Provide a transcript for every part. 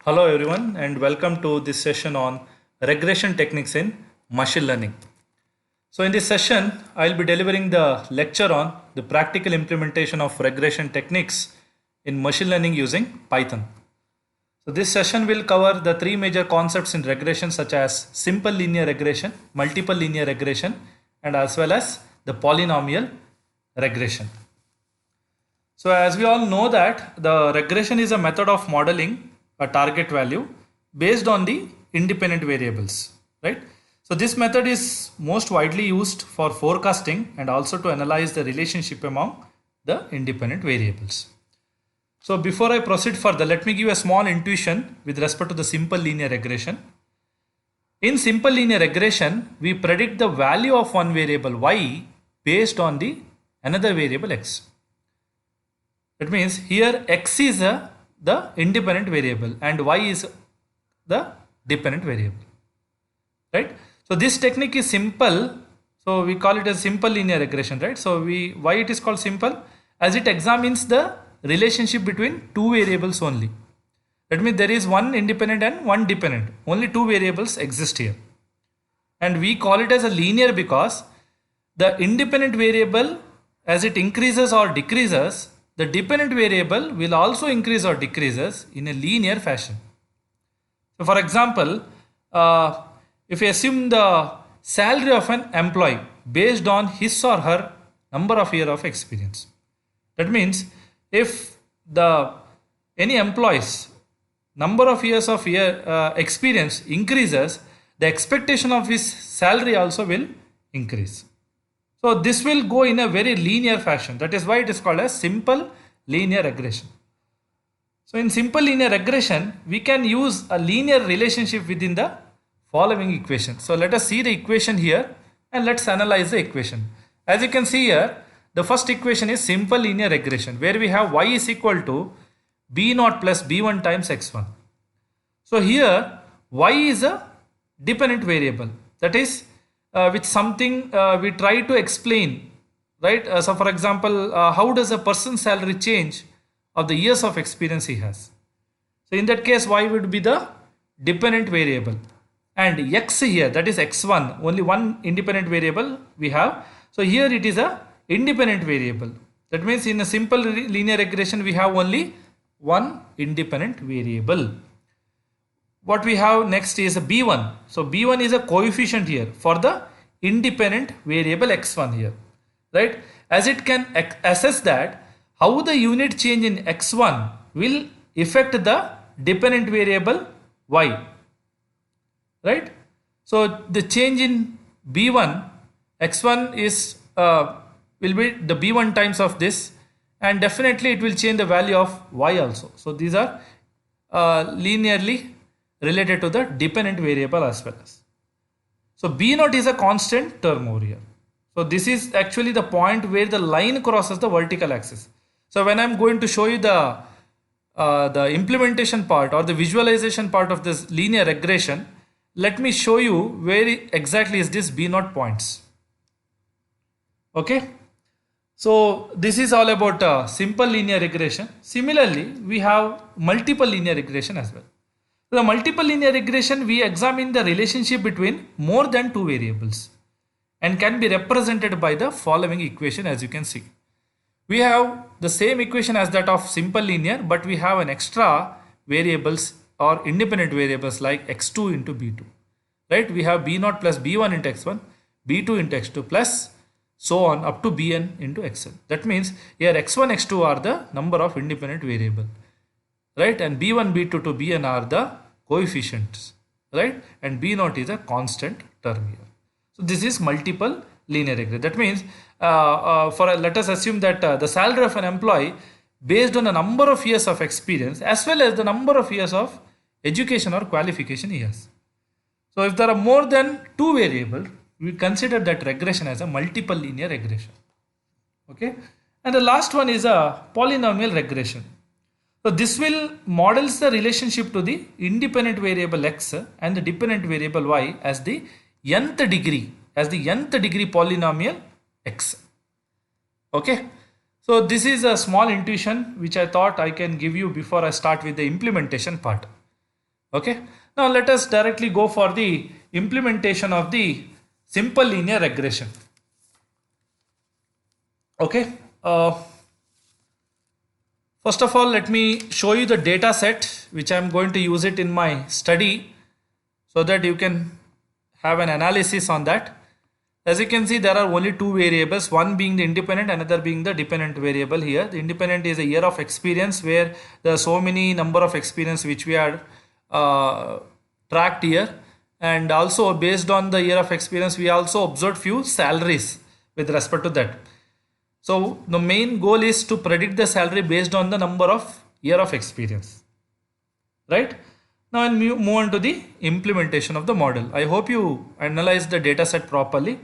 Hello everyone and welcome to this session on regression techniques in machine learning. So in this session, I'll be delivering the lecture on the practical implementation of regression techniques in machine learning using Python. So this session will cover the three major concepts in regression such as simple linear regression, multiple linear regression, and as well as the polynomial regression. So as we all know that the regression is a method of modeling a target value based on the independent variables, right? So this method is most widely used for forecasting and also to analyze the relationship among the independent variables. So before I proceed further, let me give a small intuition with respect to the simple linear regression. In simple linear regression, we predict the value of one variable y based on the another variable x. That means here x is the independent variable and y is the dependent variable, right? So this technique is simple, so we call it as simple linear regression, right? So why it is called simple? As it examines the relationship between two variables only. That means there is one independent and one dependent, only two variables exist here, and we call it as a linear because the independent variable, as it increases or decreases, the dependent variable will also increase or decreases in a linear fashion. So for example, if we assume the salary of an employee based on his or her number of years of experience. That means if any employee's number of years of experience increases, the expectation of his salary also will increase. So this will go in a very linear fashion. That is why it is called as simple linear regression. So in simple linear regression, we can use a linear relationship within the following equation. So let us see the equation here and let's analyze the equation. As you can see here, the first equation is simple linear regression where we have y is equal to b0 plus b1 times x1. So here y is a dependent variable. That is with something we try to explain, right? So for example, how does a person's salary change of the years of experience he has? So in that case, y would be the dependent variable, and x here, that is x1, only one independent variable we have. So here it is a independent variable. That means in a simple linear regression we have only one independent variable. What we have next is a b1. So b1 is a coefficient here for the independent variable x1 here, right? As it can assess that how the unit change in x1 will affect the dependent variable y, right? So the change in b1, x1 is will be the b1 times of this, and definitely it will change the value of y also. So these are linearly related to the dependent variable as well as. So b0 is a constant term over here. So this is actually the point where the line crosses the vertical axis. So when I'm going to show you the implementation part or the visualization part of this linear regression, let me show you where exactly is this b0 points. Okay. So this is all about simple linear regression. Similarly, we have multiple linear regression as well. The multiple linear regression, we examine the relationship between more than two variables and can be represented by the following equation. As you can see, we have the same equation as that of simple linear, but we have an extra variables or independent variables like x2 into b2, right? We have b0 plus b1 into x1, b2 into x2 plus so on up to bn into xn. That means here x1, x2 are the number of independent variable, right? And b1, b2 to bn are the coefficients, right? And b0 is a constant term here. So this is multiple linear regression. That means let us assume that the salary of an employee based on the number of years of experience as well as the number of years of education or qualification he has. So if there are more than two variables, we consider that regression as a multiple linear regression. Okay, and the last one is a polynomial regression. So this will models the relationship to the independent variable x and the dependent variable y as the nth degree polynomial x. Okay, so this is a small intuition which I thought I can give you before I start with the implementation part. Okay. Now let us directly go for the implementation of the simple linear regression. Okay. First of all, let me show you the data set which I am going to use it in my study so that you can have an analysis on that. As you can see, there are only two variables, one being the independent, another being the dependent variable here. The independent is a year of experience, where there are so many number of experience which we are tracked here, and also based on the year of experience we also observed few salaries with respect to that. So the main goal is to predict the salary based on the number of year of experience, right? Now I'll move on to the implementation of the model. I hope you analyze the data set properly.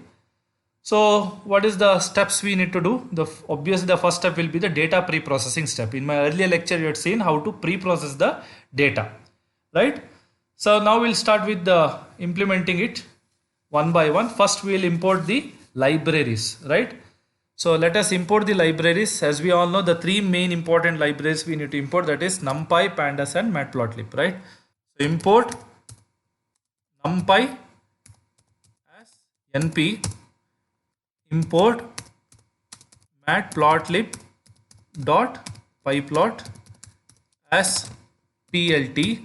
So what is the steps we need to do? Obviously the first step will be the data pre-processing step. In my earlier lecture you had seen how to pre-process the data, right? So now we'll start with the implementing it one by one. First we will import the libraries, right? So let us import the libraries. As we all know, the three main important libraries we need to import, that is NumPy, Pandas and Matplotlib, right? So import NumPy as NP, import Matplotlib dot pyplot as plt,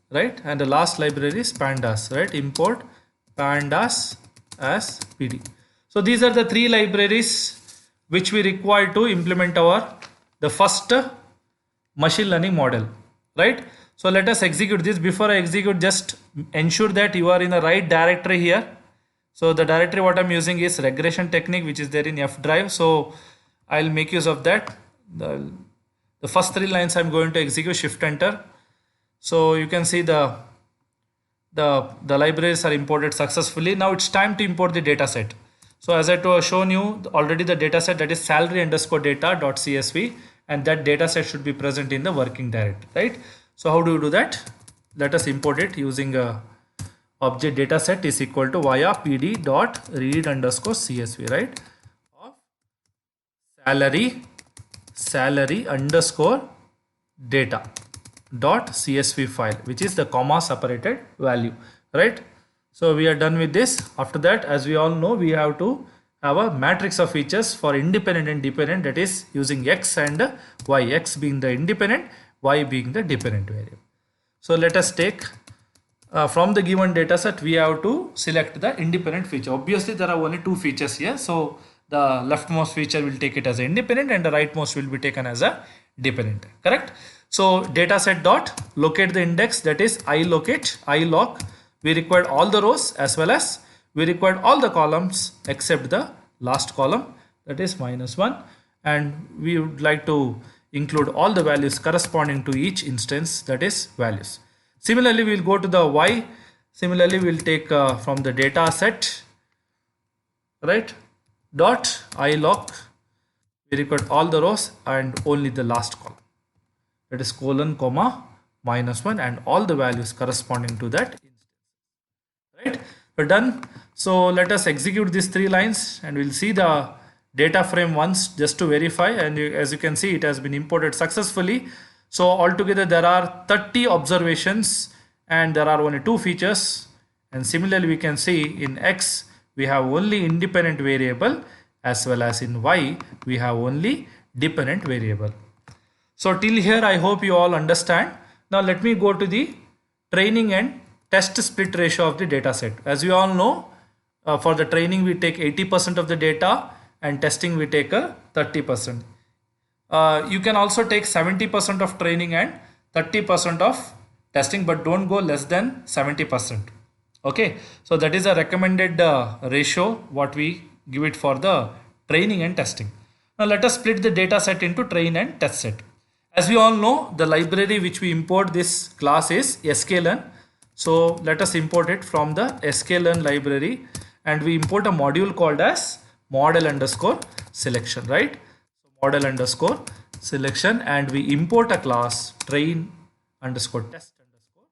right? And the last library is Pandas, right? Import Pandas as pd. So these are the three libraries which we require to implement the first machine learning model, right? So let us execute this. Before I execute, just ensure that you are in the right directory here. So the directory what I'm using is regression technique, which is there in F drive. So I'll make use of that. The first three lines I'm going to execute, shift enter. So you can see the libraries are imported successfully. Now it's time to import the data set. So as I shown you already, the data set, that is salary underscore data.csv, and that data set should be present in the working directory, right? So how do you do that? Let us import it using object data set is equal to via pd dot read underscore csv, right? Of salary underscore data dot csv file, which is the comma separated value, right? So we are done with this. After that, as we all know, we have to have a matrix of features for independent and dependent, that is using x and y, x being the independent, y being the dependent variable. So let us take from the given data set, we have to select the independent feature. Obviously there are only two features here, so the leftmost feature will take it as an independent and the rightmost will be taken as a dependent, correct? So dataset dot locate the index, that is iloc. We required all the rows as well as we required all the columns except the last column, that is -1, and we would like to include all the values corresponding to each instance, that is values. Similarly, we will go to the y. Similarly, we will take from the data set, right, dot iloc. We required all the rows and only the last column, that is colon comma -1, and all the values corresponding to that instance. Right, we're done. So let us execute these three lines and we'll see the data frame once just to verify, and as you can see, it has been imported successfully. So altogether there are 30 observations and there are only two features, and similarly we can see in x we have only independent variable, as well as in y we have only dependent variable. So till here I hope you all understand. Now let me go to the training and test split ratio of the data set. As you all know, for the training we take 80% of the data and testing we take a 30%. You can also take 70% of training and 30% of testing, but don't go less than 70%. Okay, so that is a recommended ratio what we give it for the training and testing. Now let us split the data set into train and test set. As we all know, the library which we import this class is sklearn. So let us import it from the sklearn library, and we import a module called as model underscore selection, right? So model underscore selection, and we import a class train underscore test underscore,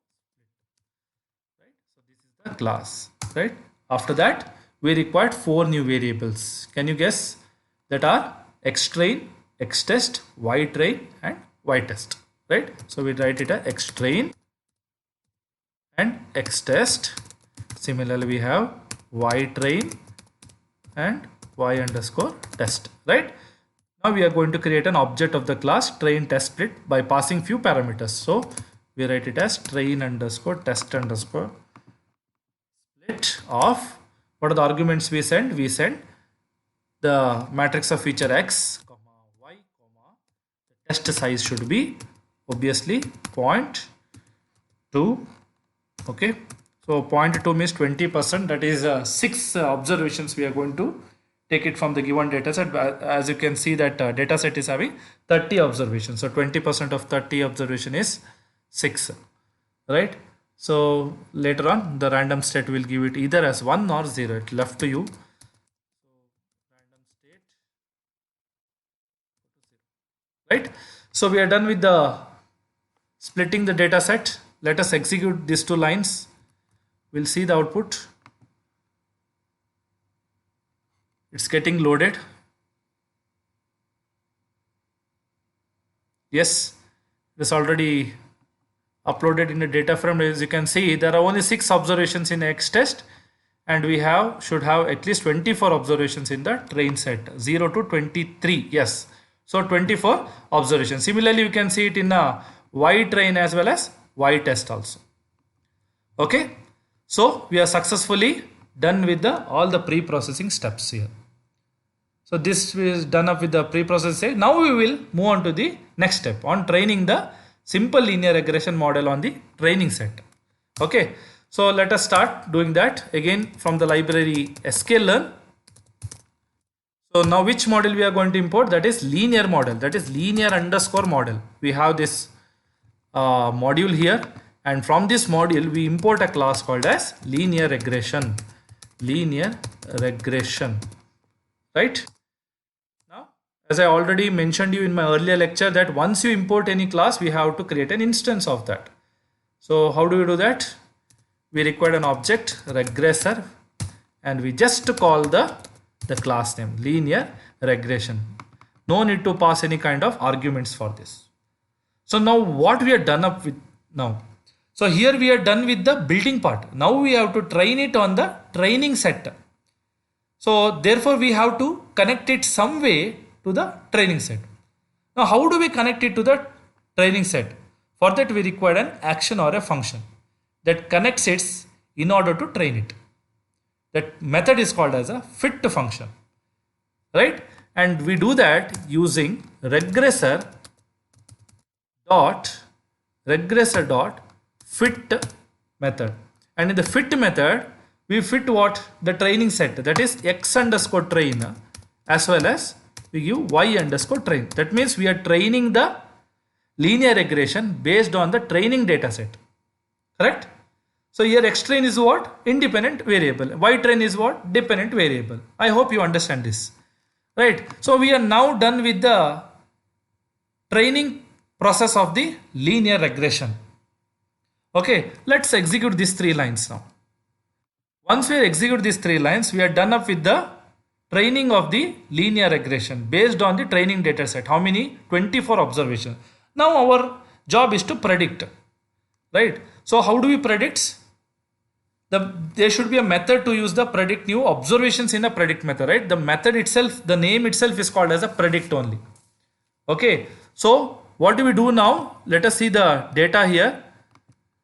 right? So this is the class, right? After that, we required 4 new variables. Can you guess? That are xtrain, xtest, ytrain and ytest, right? So we write it as xtrain, and X test. Similarly, we have Y train and Y underscore test, right? Now we are going to create an object of the class train test split by passing few parameters. So we write it as train underscore test underscore split of, what are the arguments we send? We send the matrix of feature X, comma, Y, comma, the test size should be obviously 0.2. Okay, so 0.2 means 20%, that is 6 observations we are going to take it from the given data set. As you can see that data set is having 30 observations, so 20% of 30 observation is 6, right? So later on the random state will give it either as 1 or 0, it left to you. So random state, right? So we are done with the splitting the data set. Let us execute these 2 lines. We'll see the output. It's getting loaded. Yes, it is already uploaded in the data frame. As you can see, there are only 6 observations in X test, and we should have at least 24 observations in the train set, 0 to 23. Yes, so 24 observations. Similarly, you can see it in a Y train as well as Y test also. Okay, so we are successfully done with all the pre-processing steps here. So this is done up with the pre-processing. Now we will move on to the next step on training the simple linear regression model on the training set. Okay, so let us start doing that again from the library sklearn. So now which model we are going to import? That is linear model, that is linear underscore model. We have this module here, and from this module we import a class called as linear regression, right? Now, as I already mentioned you in my earlier lecture, that once you import any class, we have to create an instance of that. So how do we do that? We require an object regressor, and we just call the class name linear regression. No need to pass any kind of arguments for this. So now what we are done up with now? So here we are done with the building part. Now we have to train it on the training set. So therefore we have to connect it some way to the training set. Now how do we connect it to the training set? For that we require an action or a function that connects it in order to train it. That method is called as a fit function, right? And we do that using regressor dot fit method. And in the fit method we fit what? The training set, that is X underscore train, as well as we give Y underscore train. That means we are training the linear regression based on the training data set, correct? So here X train is what? Independent variable. Y train is what? Dependent variable. I hope you understand this, right? So we are now done with the training process of the linear regression. Okay, let's execute these 3 lines now. Once we execute these 3 lines, we are done up with the training of the linear regression based on the training data set. How many? 24 observations. Now our job is to predict, right? So how do we predict? There should be a method to use the predict new observations in a predict method, right? The method itself, the name itself is called as a predict only. Okay, so what do we do now? Let us see the data here.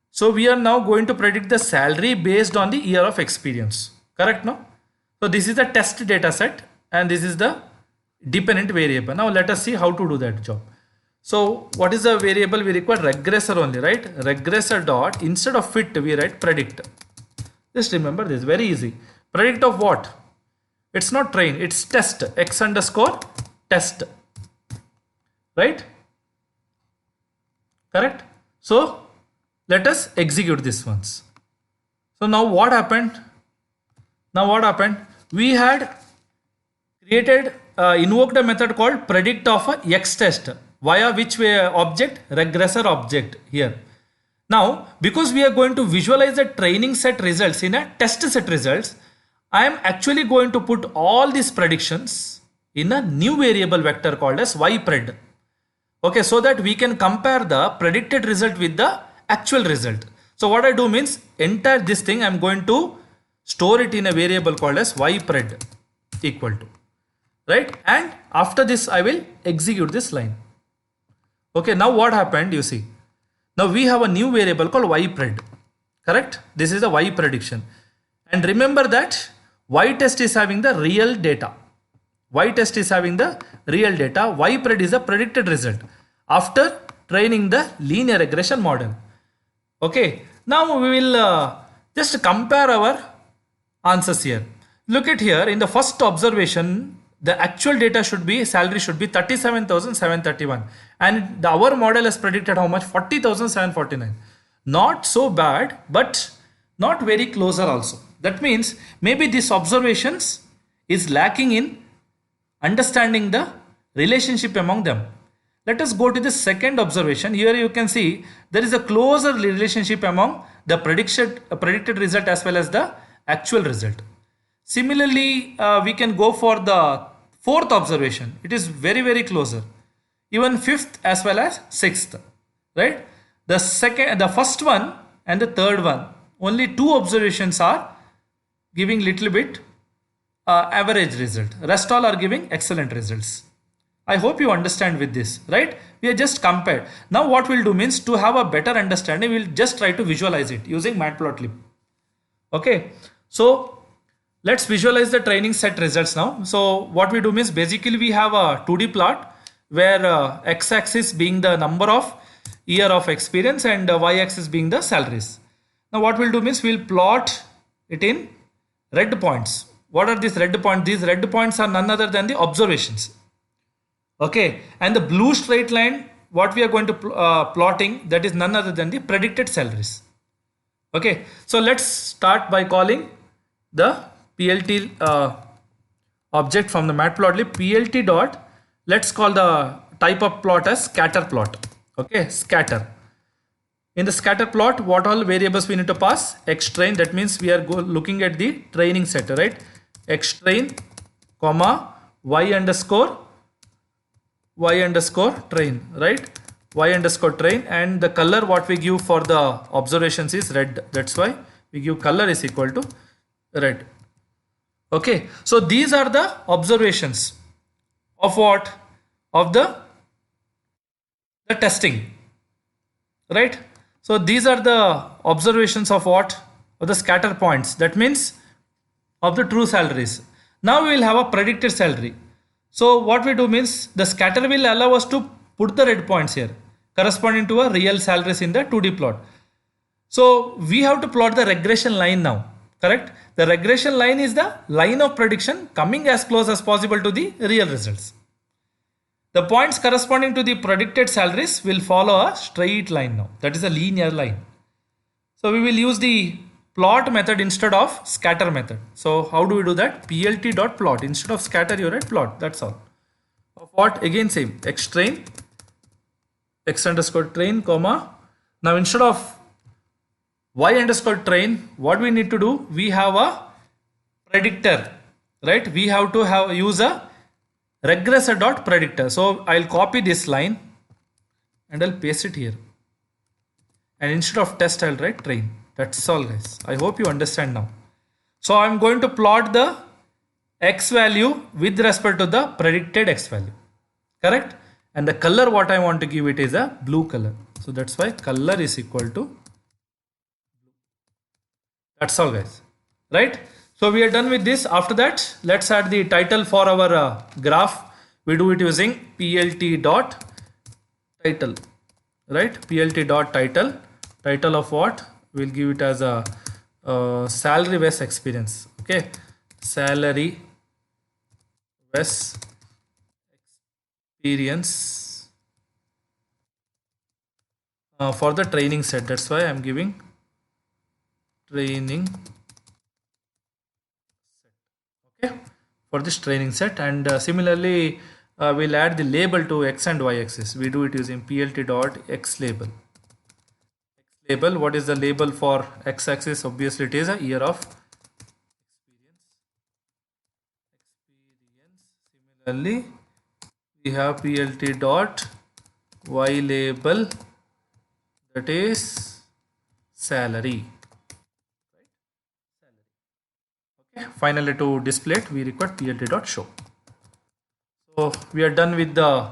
So we are now going to predict the salary based on the year of experience, correct? No? So this is the test data set and this is the dependent variable. Now let us see how to do that job. So what is the variable? We require regressor only, right? Regressor dot, instead of fit we write predict. Just remember this, very easy. Predict of what? It's not train, it's test, X underscore test, right? Correct? So let us execute this once. So now what happened? We had created, invoked a method called predict of a X test via which way object? Regressor object here. Now, because we are going to visualize the training set results in a test set results, I am actually going to put all these predictions in a new variable vector called as ypred. Okay, so that we can compare the predicted result with the actual result. So what I do means entire this thing I'm going to store it in a variable called as ypred equal to, right? And after this I will execute this line. Okay, now what happened, you see. Now we have a new variable called ypred, correct? This is a y prediction. And remember that y test is having the real data. Y test is having the real data. Ypred is a predicted result after training the linear regression model. Okay, now we will just compare our answers here. Look at here, in the first observation, the actual data should be, salary should be 37,731, and our model has predicted how much? 40,749. Not so bad, but not very closer also. That means maybe this observations is lacking in understanding the relationship among them. Let us go to the second observation. Here you can see there is a closer relationship among the predicted result as well as the actual result. Similarly, we can go for the fourth observation. It is very closer. Even fifth as well as sixth, right? The first one and the third one, only two observations are giving little bit average result. Rest all are giving excellent results. I hope you understand with this, right? We are just compared. Now what we'll do means, to have a better understanding, we'll just try to visualize it using matplotlib. Okay, so let's visualize the training set results now. So what we do means, basically we have a 2D plot where x-axis being the number of year of experience and y-axis being the salaries. Now what we'll do means, we'll plot it in red points. What are these red points? These red points are none other than the observations. Okay, and the blue straight line, what we are going to plotting, that is none other than the predicted salaries. Okay, so let's start by calling the PLT object from the matplotlib, PLT dot, let's call the type of plot as scatter plot. Okay, scatter. In the scatter plot, what all variables we need to pass? X train, that means we are looking at the training set, right? X train, comma, y underscore train, right? Y underscore train, and the color what we give for the observations is red. That's why we give color is equal to red. Okay, so these are the observations of what? Of the testing, right? So these are the observations of what? Of the scatter points. That means of the true salaries. Now we will have a predicted salary. So what we do means, the scatter will allow us to put the red points here corresponding to a real salaries in the 2D plot. So we have to plot the regression line now, correct? The regression line is the line of prediction coming as close as possible to the real results. The points corresponding to the predicted salaries will follow a straight line now. That is a linear line. So we will use the plot method instead of scatter method. So how do we do that? PLT.plot. Instead of scatter, you write plot. That's all. Of what? Again same. X train, X underscore train, comma. Now instead of Y underscore train, what we need to do? We have a predictor, right? We have to use a regressor dot predictor. So I'll copy this line and I'll paste it here. And instead of test, I'll write train. That's all, guys. I hope you understand now. So I'm going to plot the x value with respect to the predicted x value, correct? And the color what I want to give it is a blue color. So that's why color is equal to, that's all, guys, right? So we are done with this. After that, let's add the title for our graph. We do it using PLT dot title, right? PLT dot title. Title of what? We'll give it as a salary based experience. Okay, salary based experience for the training set. That's why I'm giving training set. Okay, for this training set, and similarly we'll add the label to x and y axis. We do it using PLT dot x label. Label, what is the label for x axis? Obviously it is a year of experience. Similarly we have PLT dot y label, that is salary. Okay. Finally, to display it, we require plt.show. So we are done with the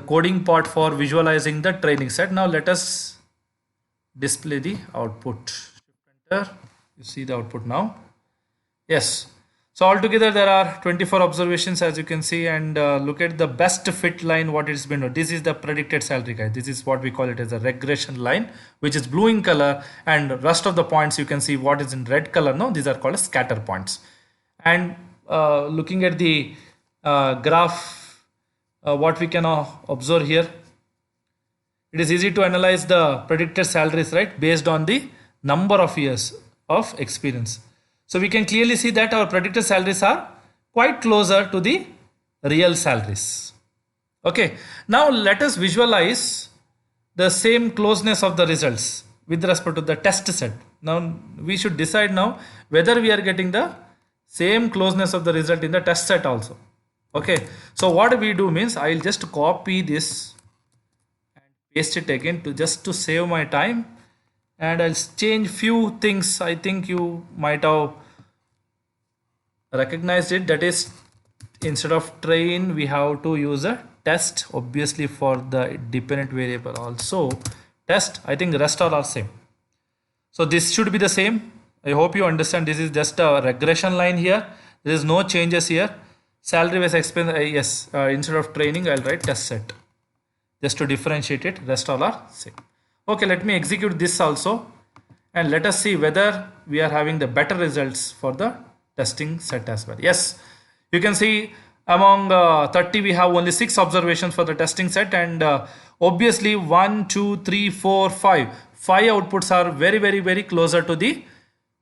coding part for visualizing the training set. Now let us display the output. Enter. You see the output now. Yes. So altogether there are 24 observations as you can see, and look at the best fit line what it's been. This is the predicted salary guide. This is what we call it as a regression line, which is blue in color, and rest of the points you can see what is in red color. No, these are called as scatter points. And looking at the graph, what we can observe here, it is easy to analyze the predicted salaries, right, based on the number of years of experience. So we can clearly see that our predicted salaries are quite closer to the real salaries. Okay, now let us visualize the same closeness of the results with respect to the test set. Now we should decide now whether we are getting the same closeness of the result in the test set also. Okay, so what we do means I'll just copy this and paste it again to save my time, and I'll change few things. I think you might have recognized it, that is, instead of train we have to use a test, obviously for the dependent variable also test. I think the rest are same, so this should be the same. I hope you understand. This is just a regression line here. There is no changes here. Salary was expense, yes, instead of training I'll write test set just to differentiate it. Rest all are same. Okay, let me execute this also, and let us see whether we are having the better results for the testing set as well. Yes, you can see among 30 we have only 6 observations for the testing set, and obviously 1 2 3 4 5 outputs are very closer to the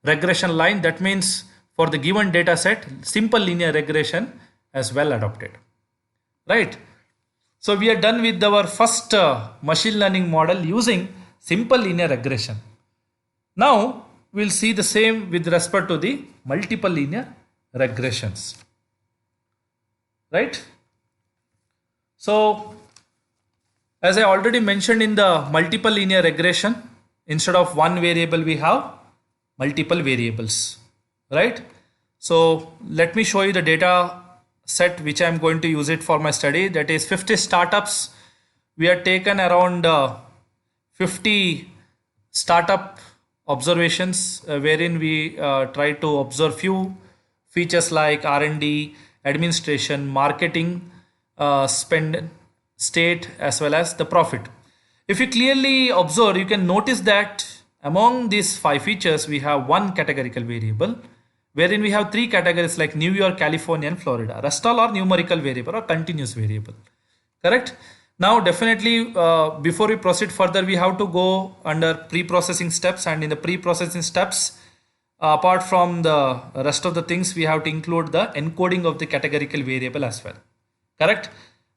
regression line. That means for the given data set, simple linear regression as well adopted, right? So we are done with our first machine learning model using simple linear regression. Now we'll see the same with respect to the multiple linear regressions, right? So as I already mentioned, in the multiple linear regression, instead of one variable we have multiple variables, right? So let me show you the data set which I'm going to use it for my study. That is 50 startups. We have taken around 50 startup observations wherein we try to observe few features like R&D, administration, marketing, spend, state, as well as the profit. If you clearly observe, you can notice that among these 5 features we have one categorical variable, wherein we have 3 categories like New York, California, and Florida. Rest all are numerical variable or continuous variable, correct? Now definitely before we proceed further, we have to go under pre-processing steps, and in the pre-processing steps, apart from the rest of the things, we have to include the encoding of the categorical variable as well, correct?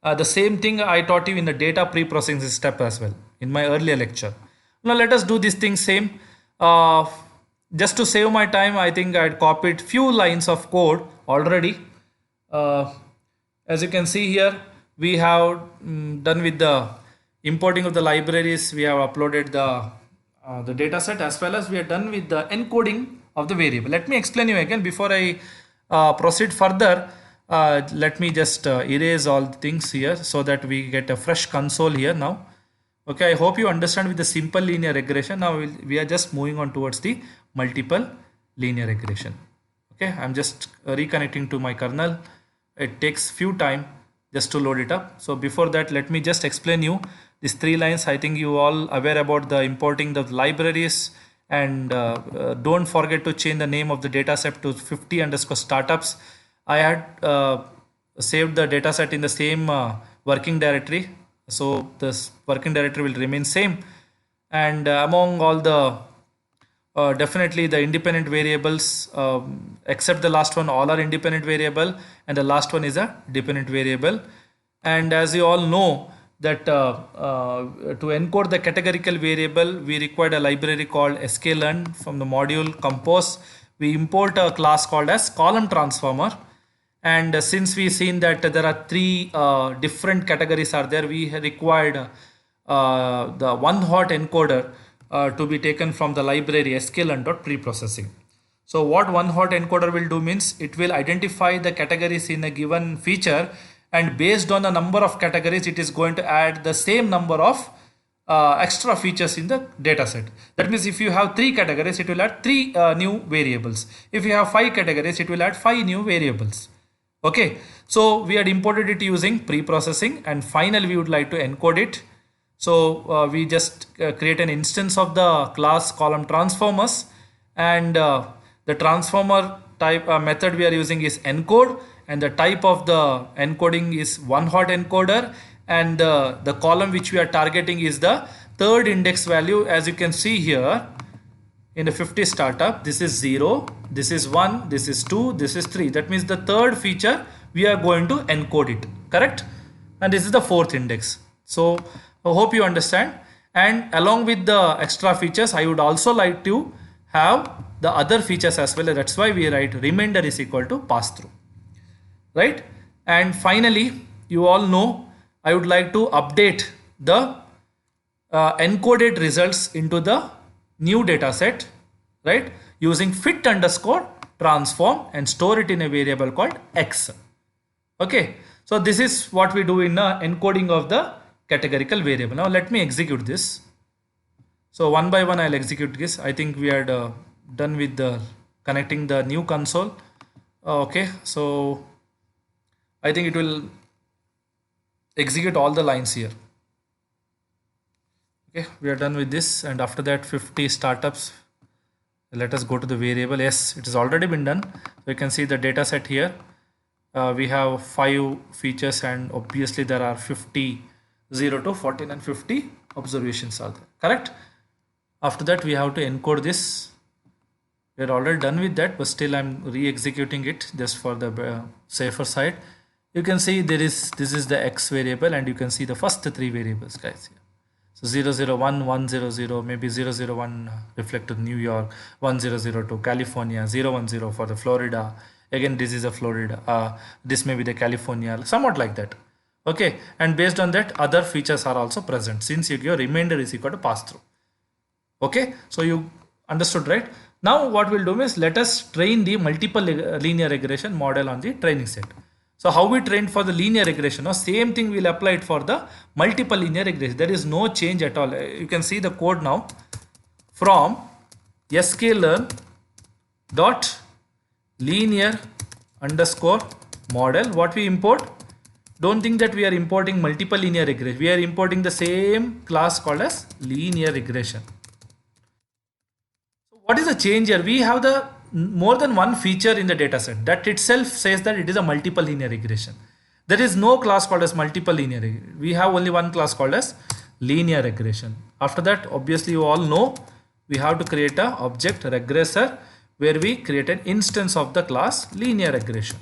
The same thing I taught you in the data pre-processing step as well in my earlier lecture. Now let us do this thing same. Just to save my time, I think I had copied few lines of code already. As you can see here, we have done with the importing of the libraries. We have uploaded the data set, as well as we are done with the encoding of the variable. Let me explain you again before I proceed further. Let me just erase all the things here so that we get a fresh console here now. Okay, I hope you understand with the simple linear regression. Now we are just moving on towards the multiple linear regression. Okay, I'm just reconnecting to my kernel. It takes few time just to load it up. So before that, let me just explain you these 3 lines. I think you all aware about the importing the libraries, and don't forget to change the name of the dataset to 50 underscore startups. I had saved the dataset in the same working directory, so this working directory will remain same, and among all the definitely the independent variables, except the last one, all are independent variable, and the last one is a dependent variable. And as you all know that to encode the categorical variable, we required a library called sklearn. From the module compose, we import a class called as column transformer. And since we seen that there are 3 different categories are there, we required the one hot encoder to be taken from the library sklearn.preprocessing. So what one hot encoder will do means it will identify the categories in a given feature, and based on the number of categories it is going to add the same number of extra features in the data set. That means if you have three categories, it will add three new variables. If you have five categories, it will add five new variables. Okay, so we had imported it using pre-processing, and finally we would like to encode it. So we just create an instance of the class column transformers, and the transformer type method we are using is encode, and the type of the encoding is one hot encoder, and the column which we are targeting is the third index value. As you can see here in the 50 startup, this is 0, this is 1, this is 2, this is 3. That means the third feature we are going to encode it, correct? And this is the fourth index. So I hope you understand. And along with the extra features, I would also like to have the other features as well. That's why we write remainder is equal to pass through, right? And finally, you all know I would like to update the encoded results into the new data set, right, using fit underscore transform and store it in a variable called x. Okay, so this is what we do in encoding of the categorical variable. Now let me execute this. So one by one I'll execute this. I think we are done with the connecting the new console. Okay, so I think it will execute all the lines here. Okay, we are done with this, and after that 50 startups. Let us go to the variable. Yes, it has already been done. So you can see the data set here. We have 5 features, and obviously there are 50, 0 to 14 and 50 observations are there, correct? After that we have to encode this. We are already done with that, but still I'm re-executing it just for the safer side. You can see this is the x variable, and you can see the first 3 variables, guys, here. So 001, 100, maybe 001 reflect to New York, 1002 California, 010 for the Florida. Again, this is a Florida. This may be the California, somewhat like that. Okay, and based on that, other features are also present since your remainder is equal to pass through. Okay, so you understood, right? Now what we'll do is let us train the multiple linear regression model on the training set. So how we trained for the linear regression, no, same thing we'll apply it for the multiple linear regression. There is no change at all. You can see the code now. From sklearn dot linear underscore model, what we import, don't think that we are importing multiple linear regression. We are importing the same class called as linear regression. What is the change here? We have the more than one feature in the data set. That itself says that it is a multiple linear regression. There is no class called as multiple linear regression. We have only one class called as linear regression. After that, obviously you all know we have to create a object regressor where we create an instance of the class linear regression.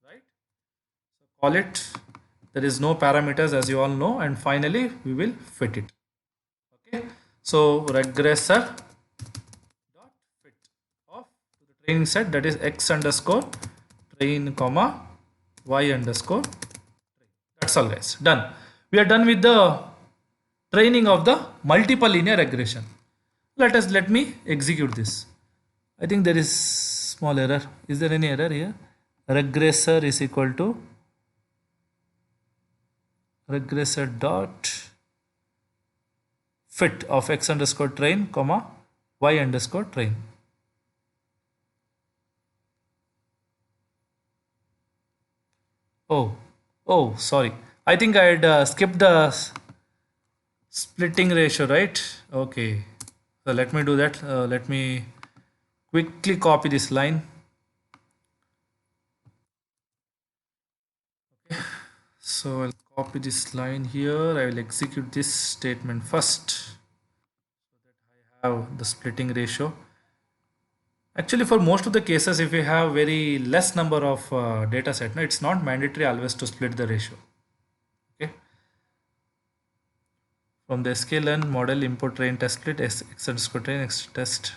Right? So call it. There is no parameters, as you all know, and finally we will fit it. Okay. So regressor training set, that is x underscore train comma y underscore train. That's all, guys, done. We are done with the training of the multiple linear regression. Let me execute this. I think there is small error. Is there any error here? Regressor is equal to regressor dot fit of x underscore train comma y underscore train. Oh, sorry. I think I had skipped the splitting ratio, right? Okay. So let me do that. Let me quickly copy this line. Okay. So I'll copy this line here. I will execute this statement first so that I have the splitting ratio. Actually, for most of the cases, if you have very less number of data set, no, it's not mandatory always to split the ratio. Okay. From the sklearn model import train test split x underscore train x test.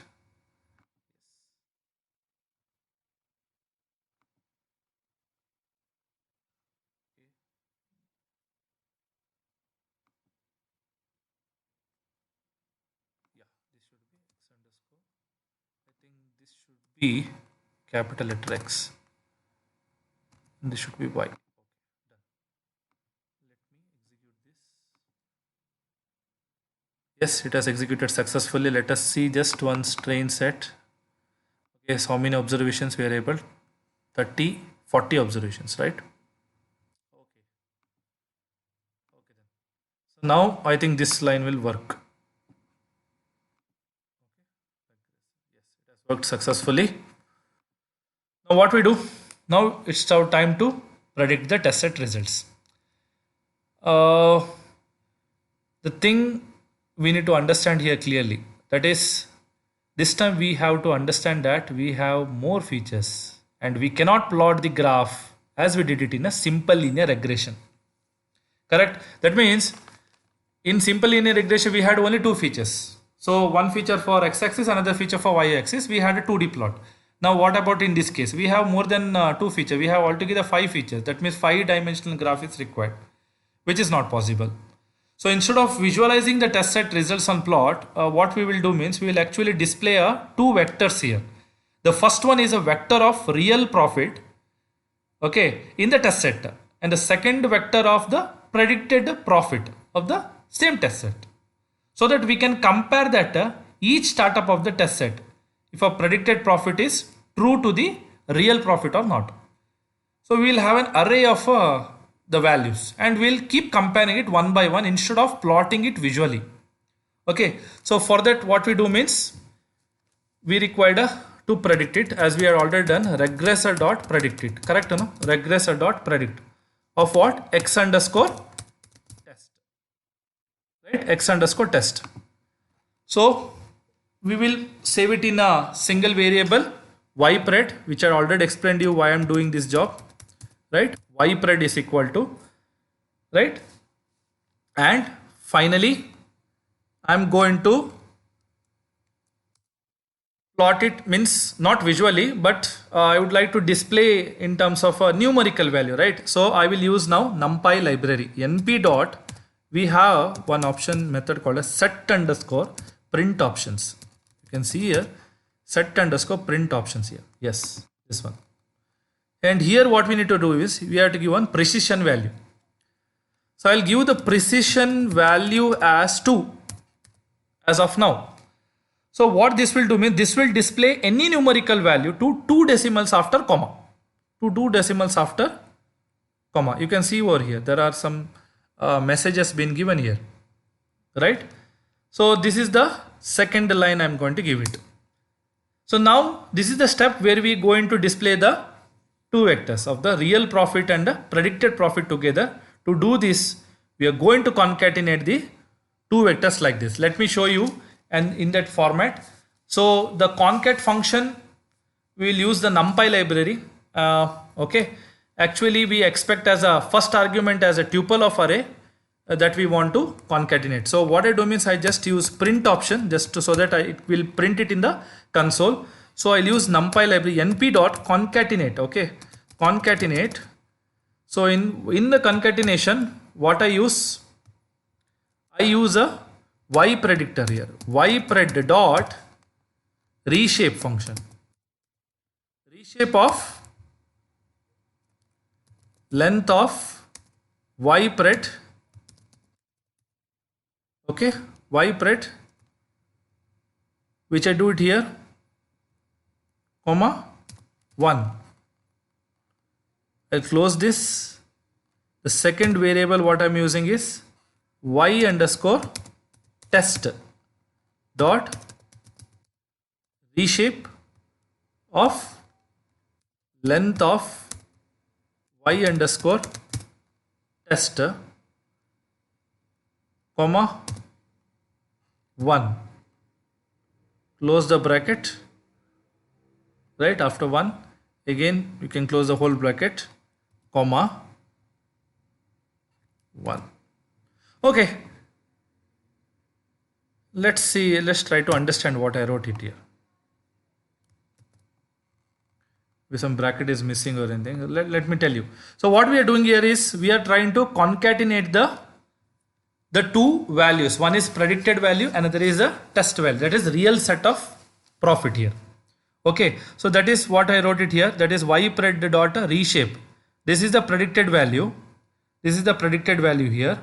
Yeah, think this should be capital letter X. And this should be Y. Okay, done. Let me execute this. Yes, it has executed successfully. Let us see just one train set. Okay, so how many observations we are able? 30, 40 observations, right? Okay. Okay then. So now I think this line will work. Yes, it has worked successfully. Now what we do? Now it's our time to predict the test set results. The thing we need to understand here clearly, that is, this time we have to understand that we have more features and we cannot plot the graph as we did it in a simple linear regression. Correct? That means in simple linear regression we had only two features. So one feature for x-axis, another feature for y-axis. We had a 2D plot. Now what about in this case? We have more than two features. We have altogether 5 features. That means 5-dimensional graph is required, which is not possible. So instead of visualizing the test set results on plot, what we will do means we will actually display two vectors here. The first one is a vector of real profit, okay, in the test set, and the second vector of the predicted profit of the same test set, so that we can compare that each startup of the test set if a predicted profit is true to the real profit or not. So we will have an array of the values and we'll keep comparing it one by one instead of plotting it visually. Okay, so for that what we do means we require to predict it, as we have already done, regressor dot predict it. Correct, no? Regressor dot predict of what? X underscore test, right? X underscore test. So we will save it in a single variable ypred, which I already explained you why I am doing this job, right? Ypred is equal to, right? And finally I am going to plot it, means not visually, but I would like to display in terms of a numerical value, right? So I will use now NumPy library. NP dot, we have one option method called as set underscore print options. You can see here set underscore print options here. Yes, this one. And here what we need to do is we have to give one precision value. So I'll give the precision value as 2 as of now. So what this will do means this will display any numerical value to 2 decimals after comma. To 2 decimals after comma. You can see over here there are some messages been given here, right? So this is the second line I'm going to give it. So now this is the step where we are going to display the two vectors of the real profit and the predicted profit together. To do this, we are going to concatenate the two vectors like this. Let me show you and in that format. So the concat function, we will use the NumPy library. Okay, actually we expect as a first argument as a tuple of array that we want to concatenate. So what I do means I just use print option just to, so that it will print it in the console. So I'll use NumPy library np dot concatenate. Okay, concatenate. So in the concatenation, what I use a y predictor here. Ypred dot reshape function. Reshape of length of ypred. Okay, ypred, which I do it here, comma 1. I'll close this. The second variable what I'm using is y underscore test dot reshape of length of y underscore test, comma 1. Close the bracket, right? After 1, again you can close the whole bracket, comma 1. Okay, let's see, let's try to understand what I wrote it here. If some bracket is missing or anything, let me tell you. So what we are doing here is we are trying to concatenate the two values. One is predicted value, another is a test value, that is real set of profit here. Okay, so that is what I wrote it here. That is ypred dot reshape. This is the predicted value. This is the predicted value here.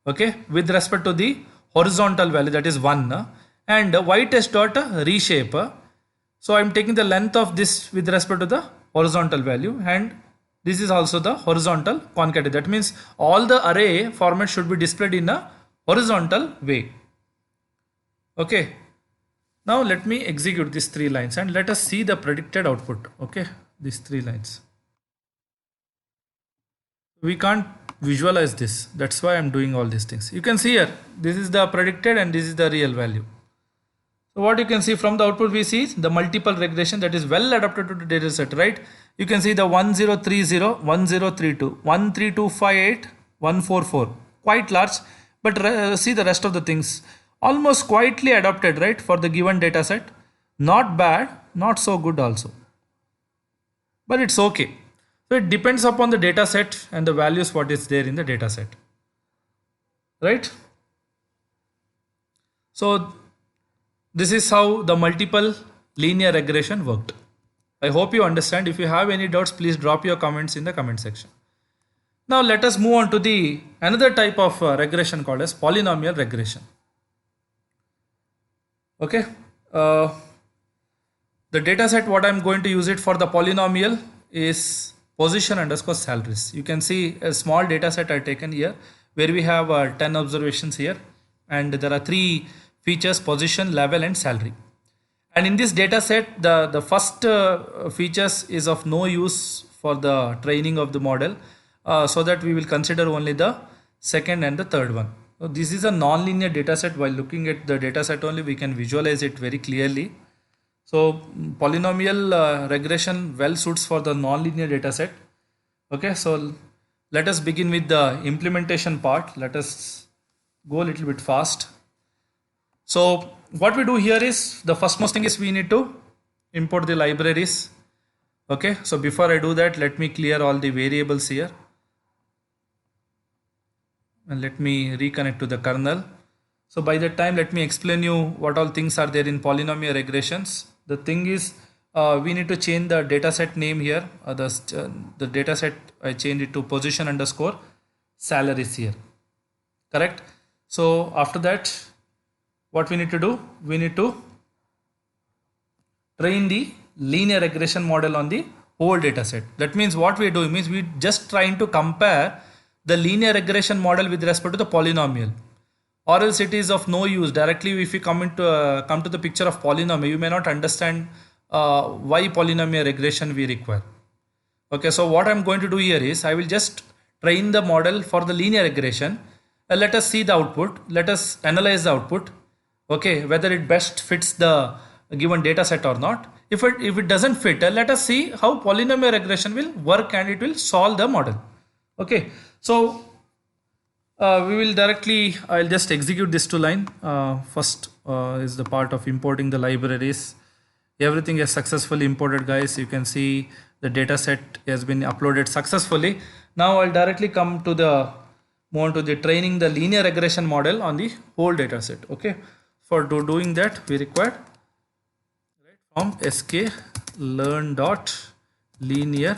Okay, with respect to the horizontal value, that is 1. And ytest dot reshape. So I'm taking the length of this with respect to the horizontal value, and this is also the horizontal concatenate. That means all the array format should be displayed in a horizontal way. Okay. Now let me execute these 3 lines and let us see the predicted output. Okay, these 3 lines. We can't visualize this. That's why I'm doing all these things. You can see here, this is the predicted and this is the real value. So what you can see from the output, we see the multiple regression that is well adapted to the data set, right? You can see the 1030, 1032, 13258, 144, quite large, but see the rest of the things almost quietly adapted, right, for the given data set. Not bad, not so good also, but it's okay. So it depends upon the data set and the values what is there in the data set, right? So this is how the multiple linear regression worked. I hope you understand. If you have any doubts, please drop your comments in the comment section. Now let us move on to the another type of regression called as polynomial regression. Okay, the data set what I'm going to use it for the polynomial is position underscore salaries. You can see a small data set I taken here where we have 10 observations here, and there are 3 features: position, level and salary. And in this data set, the first features is of no use for the training of the model, so that we will consider only the second and the third one. So this is a non-linear data set. While looking at the data set only, we can visualize it very clearly. So polynomial regression well suits for the non-linear data set. Okay, so let us begin with the implementation part. Let us go a little bit fast. So what we do here is, the first most thing is we need to import the libraries. Okay, so before I do that, let me clear all the variables here and let me reconnect to the kernel. So by that time, let me explain you what all things are there in polynomial regressions. The thing is, we need to change the dataset name here. The dataset, I changed it to position underscore salaries here. Correct. So after that, what we need to do? We need to train the linear regression model on the whole dataset. That means what we are doing means we just trying to compare the linear regression model with respect to the polynomial, or else it is of no use. Directly if you come to the picture of polynomial, you may not understand why polynomial regression we require. Okay, so what I'm going to do here is I will just train the model for the linear regression. Let us see the output. Let us analyze the output. Okay, whether it best fits the given data set or not. If it doesn't fit, let us see how polynomial regression will work and it will solve the model. Okay, so we will directly, I'll just execute this 2 line. First is the part of importing the libraries. Everything is successfully imported, guys. You can see the data set has been uploaded successfully. Now I'll directly come to the move on to the training the linear regression model on the whole data set. Okay, for doing that, we require from sk learn dot linear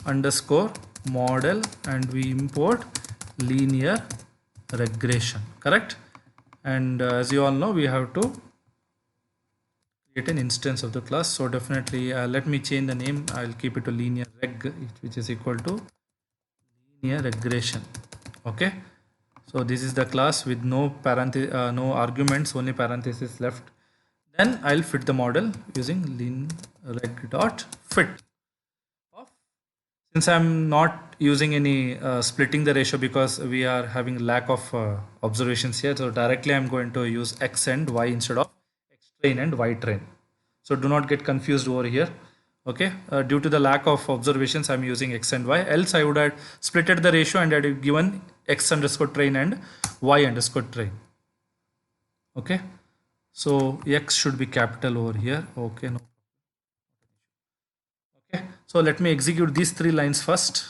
underscore model, and we import linear regression. Correct. And as you all know, we have to create an instance of the class. So definitely let me change the name. I'll keep it to linear reg, which is equal to linear regression. Okay, so this is the class with no no arguments, only parentheses left. Then I'll fit the model using linreg dot fit. Since I'm not using any splitting the ratio because we are having lack of observations here, so directly I'm going to use x and y instead of x train and y train. So do not get confused over here. Okay, due to the lack of observations, I'm using x and y. Else I would have splitted the ratio and I'd have given x underscore train and y underscore train. Okay, so x should be capital over here. Okay, no. Okay, so let me execute these 3 lines first.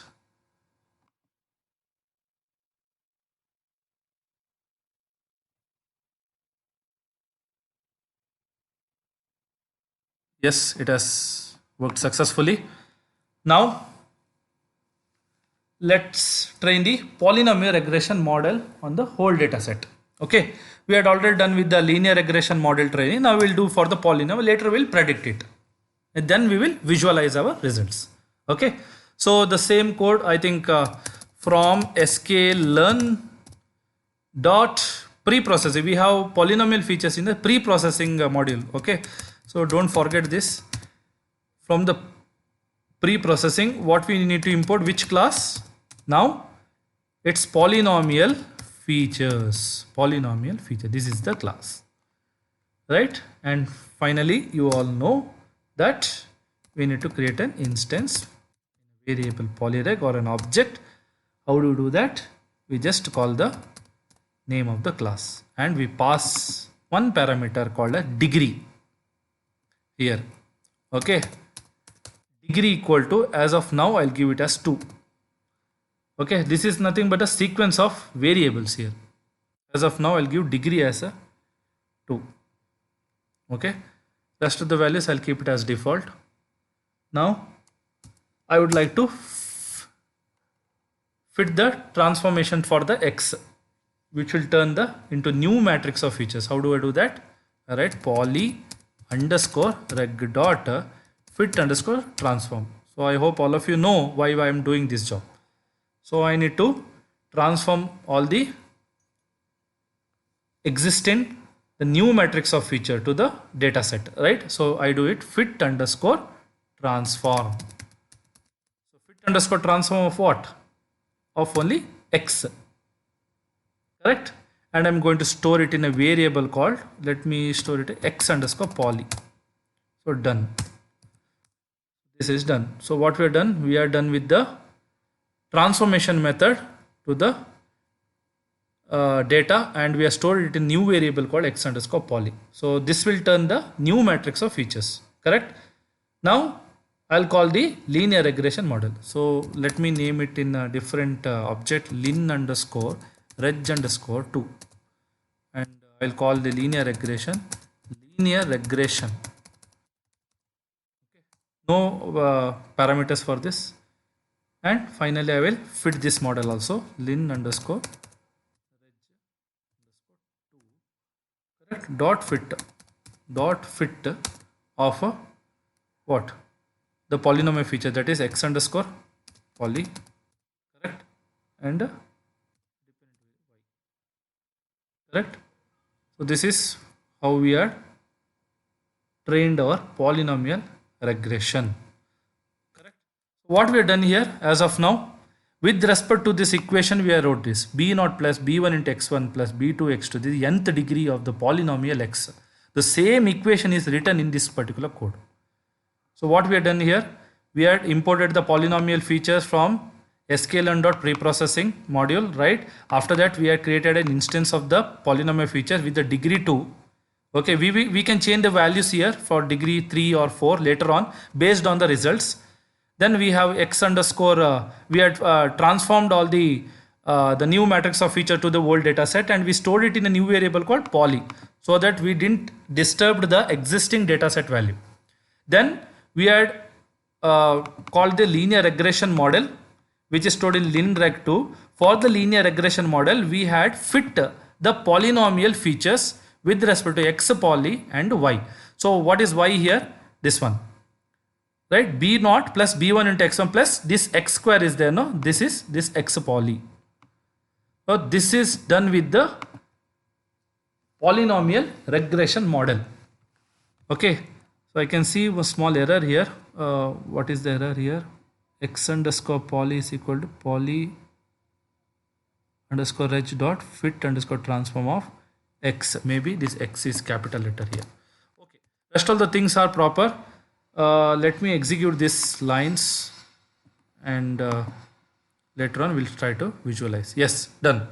Yes, it has worked successfully. Now let's train the polynomial regression model on the whole data set. Okay, we had already done with the linear regression model training. Now we'll do for the polynomial. Later we'll predict it, and then we will visualize our results. Okay, so the same code, I think, from sklearn dot pre-processing, we have polynomial features in the pre-processing module. Okay, so don't forget this. From the pre-processing, what we need to import, which class? Now it's polynomial features. Polynomial feature, this is the class, right? And finally you all know that we need to create an instance variable polyreg or an object. How do we do that? We just call the name of the class and we pass one parameter called a degree here. Okay, degree equal to, as of now I'll give it as 2. Okay, this is nothing but a sequence of variables here. As of now I'll give degree as a 2. Okay, rest of the values I'll keep it as default. Now I would like to fit the transformation for the x, which will turn the into new matrix of features. How do I do that? All right, poly underscore reg dot fit underscore transform. So I hope all of you know why I am doing this job. So I need to transform all the existing, the new matrix of feature to the data set, right? So I do it fit underscore transform. So fit underscore transform of what? Of only x, correct? And I'm going to store it in a variable called, let me store it x underscore poly. So done. This is done. So what we are done? We are done with the transformation method to the data, and we have stored it in new variable called x underscore poly. So this will turn the new matrix of features, correct? Now I'll call the linear regression model. So let me name it in a different object, lin underscore reg underscore 2, and I'll call the linear regression okay. No parameters for this. And finally I will fit this model also, lin underscore reg underscore 2, correct? Dot fit of a what? The polynomial feature, that is x underscore poly, correct? And correct? So this is how we are trained our polynomial regression, correct? What we have done here as of now, with respect to this equation, we have wrote this b0 plus b1 into x1 plus b2 x2, this is the nth degree of the polynomial x. The same equation is written in this particular code. So what we have done here, we had imported the polynomial features from sklearn.preprocessing module, right? After that we had created an instance of the polynomial feature with the degree 2. Okay, we can change the values here for degree 3 or 4 later on based on the results. Then we have x underscore, we had transformed all the new matrix of feature to the old data set, and we stored it in a new variable called poly so that we didn't disturb the existing data set value. Then we had called the linear regression model, which is stored in linreg2. For the linear regression model, we had fit the polynomial features with respect to x poly and y. So what is y here? This one, right? b0 plus b1 into x1 plus this x square is there, no? This is this x poly. So this is done with the polynomial regression model. Okay, so I can see a small error here. What is the error here? X underscore poly is equal to poly underscore reg dot fit underscore transform of x. Maybe this x is capital letter here. Okay, rest of the things are proper. Let me execute these lines, and later on we'll try to visualize. Yes, done.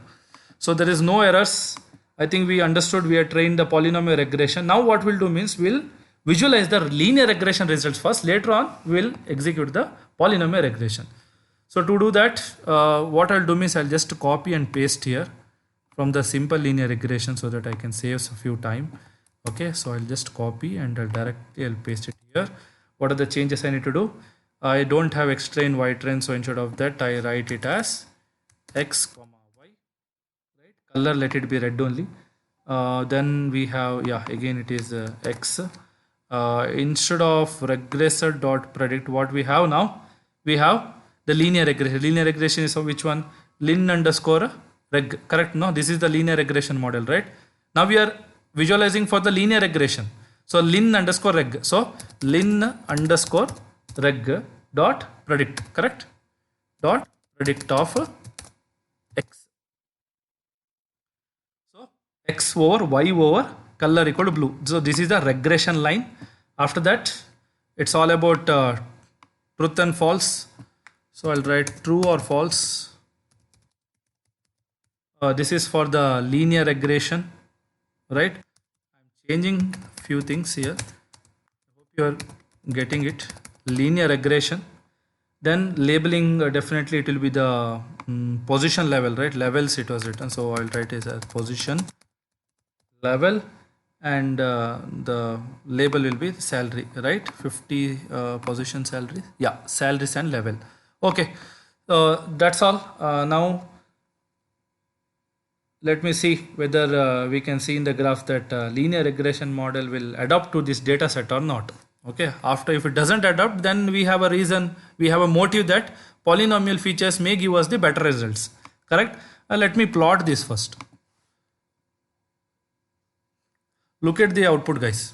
So there is no errors. I think we understood, we have trained the polynomial regression. Now what we'll do means we'll visualize the linear regression results first. Later on we'll execute the polynomial regression. So to do that, what I'll do means I'll just copy and paste here from the simple linear regression so that I can save a few time. Okay, so I'll just copy and I'll paste it here. here. What are the changes I need to do? I don't have X train, Y train, so instead of that I write it as X comma Y, right? Color, let it be red only. Then we have, yeah, again it is X. Instead of regressor dot predict, what we have now? We have the linear regression. Linear regression is of which one? Lin underscore reg, correct? No, this is the linear regression model, right? Now we are visualizing for the linear regression. So lin underscore reg. So lin underscore reg dot predict, correct? Dot predict of X. So X over Y over color equal to blue. So this is the regression line. After that, it's all about truth and false. So I'll write true or false. This is for the linear regression, right? I'm changing few things here. I hope you are getting it. Linear regression. Then labeling, definitely it will be the position level, right? Levels it was written. So I'll write it as position level, and the label will be salary, right? 50 position salary. Yeah, salaries and level. Okay, that's all. Now let me see whether we can see in the graph that linear regression model will adapt to this data set or not. Okay, after if it doesn't adapt, then we have a reason, we have a motive that polynomial features may give us the better results, correct? Let me plot this first. Look at the output, guys.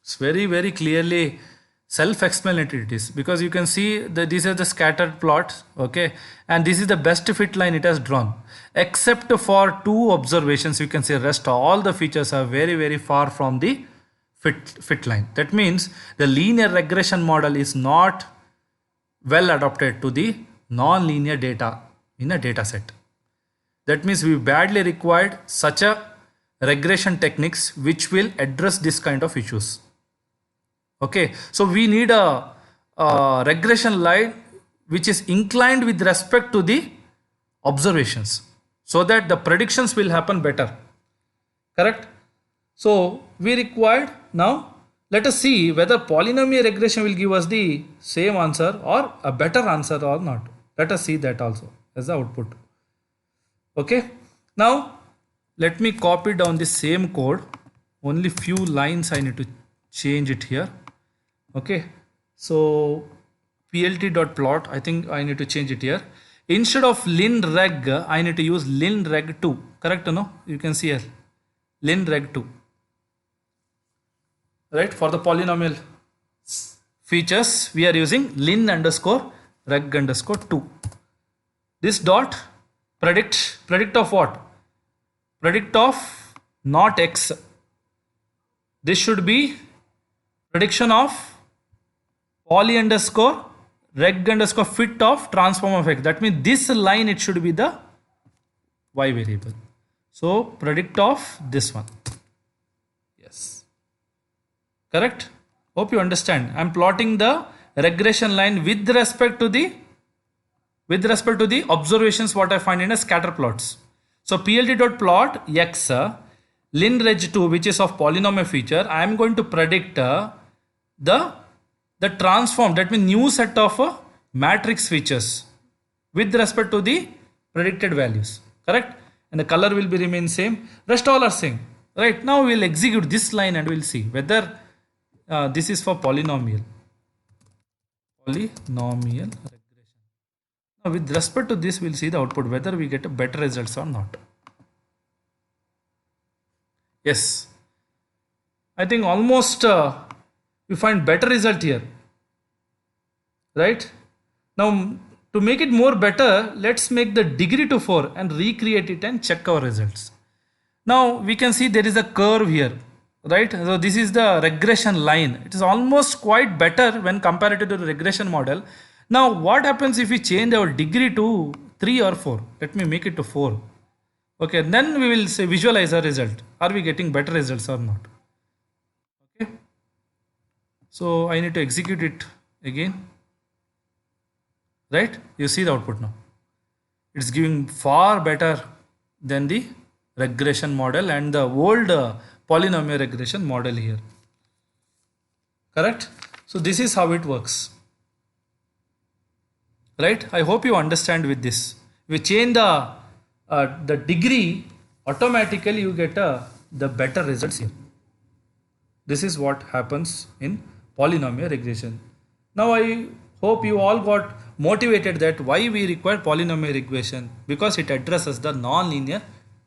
It's very clearly self-explanatory it is, because you can see that these are the scattered plots, okay, and this is the best fit line it has drawn, except for two observations. You can see rest all the features are very far from the fit line. That means the linear regression model is not well adapted to the non-linear data in a data set. That means we badly required such a regression techniques which will address this kind of issues. Okay, so we need a regression line which is inclined with respect to the observations, so that the predictions will happen better, correct? So we required, now let us see whether polynomial regression will give us the same answer or a better answer or not. Let us see that also as the output. Okay, now let me copy down the same code, only few lines I need to change it here. Okay, so plt.plot, I think I need to change it here. Instead of lin reg, I need to use lin reg 2, correct? No, you can see here lin reg 2, right? For the polynomial features we are using lin underscore reg underscore 2. This dot predict of what? Predict of not X. This should be prediction of poly underscore reg underscore fit of transform of X. That means this line it should be the Y variable. So predict of this one. Yes, correct? Hope you understand. I am plotting the regression line with respect to the observations what I find in a scatter plots. So plt.plot X lin reg 2, which is of polynomial feature, I am going to predict the transform, that means new set of matrix features with respect to the predicted values, correct? And the color will be remain same, rest all are same, right? Now we will execute this line and we will see whether this is for polynomial regression. Now with respect to this we will see the output whether we get a better results or not. Yes, I think almost we find better result here, right? Now to make it more better, let's make the degree to 4 and recreate it and check our results. Now we can see there is a curve here, right? So this is the regression line. It is almost quite better when compared to the regression model. Now what happens if we change our degree to 3 or 4? Let me make it to 4. Okay, then we will say visualize our result. Are we getting better results or not? Okay, so I need to execute it again, right? You see the output now. It's giving far better than the regression model and the old polynomial regression model here, correct? So this is how it works, right? I hope you understand with this. If you change the degree, automatically you get the better results here. This is what happens in polynomial regression. Now I hope you all got motivated that why we require polynomial regression, because it addresses the non-linear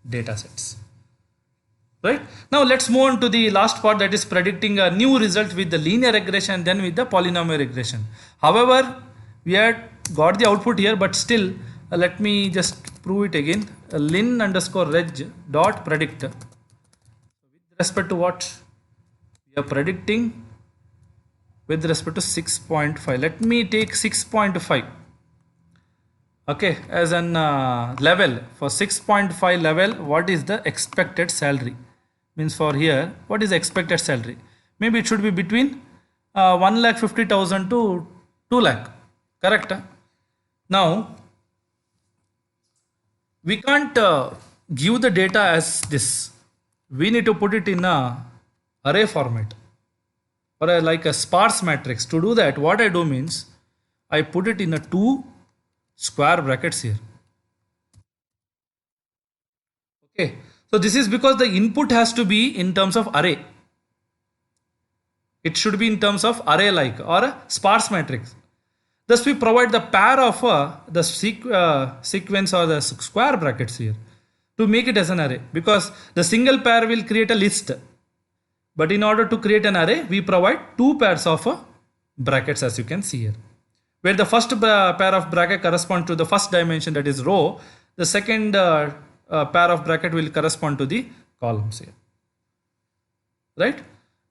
data sets. Right? Now let's move on to the last part, that is predicting a new result with the linear regression and then with the polynomial regression. However, we had got the output here, but still let me just prove it again. Lin underscore reg dot predict with respect to what we are predicting with respect to 6.5. Let me take 6.5. Okay, as an level for 6.5 level, what is the expected salary? Means for here, what is the expected salary? Maybe it should be between 1,50,000 to 2 lakh. Correct? Now, we can't give the data as this. We need to put it in a array format or like a sparse matrix. To do that, what I do means I put it in a 2 square brackets here. Okay, so this is because the input has to be in terms of array. It should be in terms of array like or a sparse matrix. Thus we provide the pair of the sequence or the square brackets here to make it as an array, because the single pair will create a list. But in order to create an array, we provide 2 pairs of brackets, as you can see here, where the first pair of bracket correspond to the first dimension, that is row. The second pair of bracket will correspond to the columns here. Right?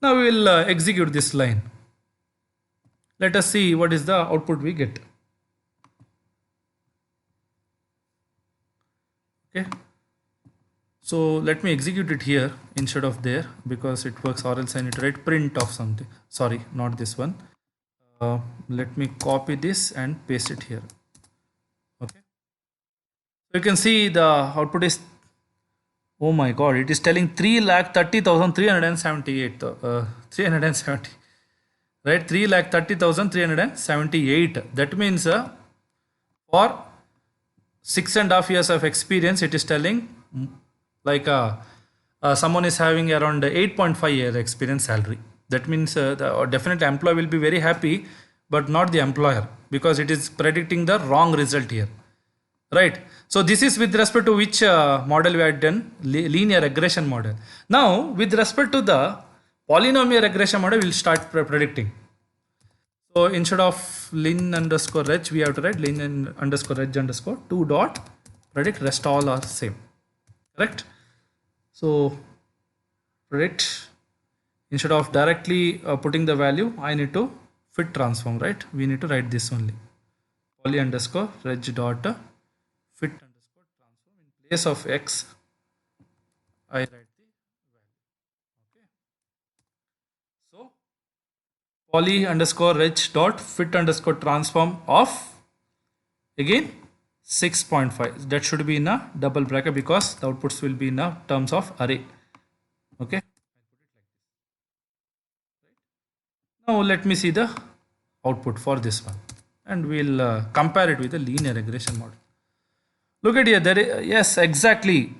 Now we will execute this line. Let us see what is the output we get. Okay. So let me execute it here instead of there, because it works, or else I need to write print of something. Sorry, not this one. Let me copy this and paste it here. Okay. So you can see the output is, oh my god, it is telling 3,30,378. 370. Right, 3,30,378. That means for 6.5 years of experience, it is telling like someone is having around 8.5 year experience salary. That means the definite employee will be very happy, but not the employer, because it is predicting the wrong result here. Right. So this is with respect to which model we had done, linear regression model. Now with respect to the polynomial regression model, we'll start predicting. So instead of lin underscore reg, we have to write lin underscore reg underscore 2 dot predict. Rest all are same. Correct? So predict, instead of directly putting the value, I need to fit transform, right? We need to write this only. Poly underscore reg dot fit underscore transform. In place of x, I write the value. Okay. So poly underscore reg dot fit underscore transform of, again, 6.5. That should be in a double bracket, because the outputs will be in a terms of array. Okay. Now let me see the output for this one, and we'll compare it with the linear regression model. Look at here. Yes, exactly.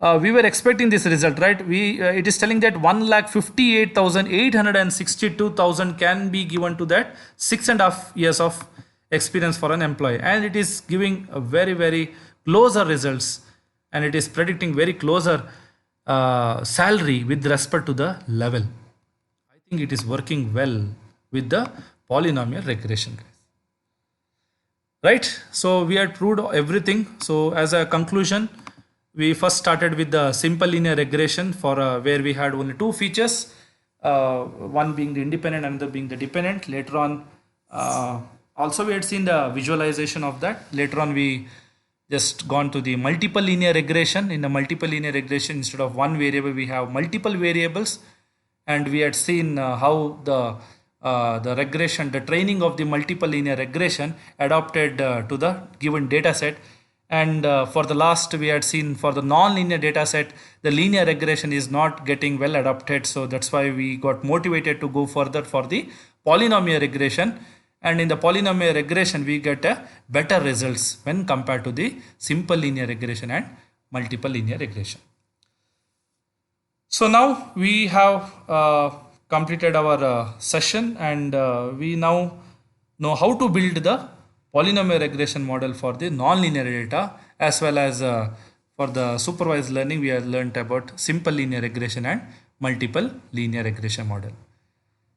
We were expecting this result, right? It is telling that 1,58,862,000 can be given to that 6.5 years of experience for an employee, and it is giving a very closer results, and it is predicting very closer salary with respect to the level. I think it is working well with the polynomial regression, guys. Right? So we had proved everything. So as a conclusion, we first started with the simple linear regression for where we had only 2 features, one being the independent and another being the dependent. Later on, also we had seen the visualization of that. Later on, we just gone to the multiple linear regression. In the multiple linear regression, instead of one variable, we have multiple variables, and we had seen how the regression, the training of the multiple linear regression adapted to the given data set. And for the last, we had seen for the non-linear data set, the linear regression is not getting well adapted. So that's why we got motivated to go further for the polynomial regression, and in the polynomial regression we get a better results when compared to the simple linear regression and multiple linear regression. So now we have completed our session, and we now know how to build the polynomial regression model for the non-linear data, as well as for the supervised learning we have learned about simple linear regression and multiple linear regression model.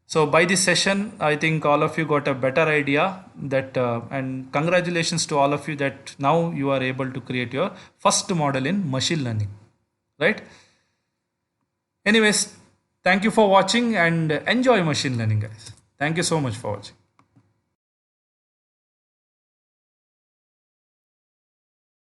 So by this session, I think all of you got a better idea that, and congratulations to all of you that now you are able to create your first model in machine learning, right? Anyways, thank you for watching and enjoy machine learning, guys. Thank you so much for watching.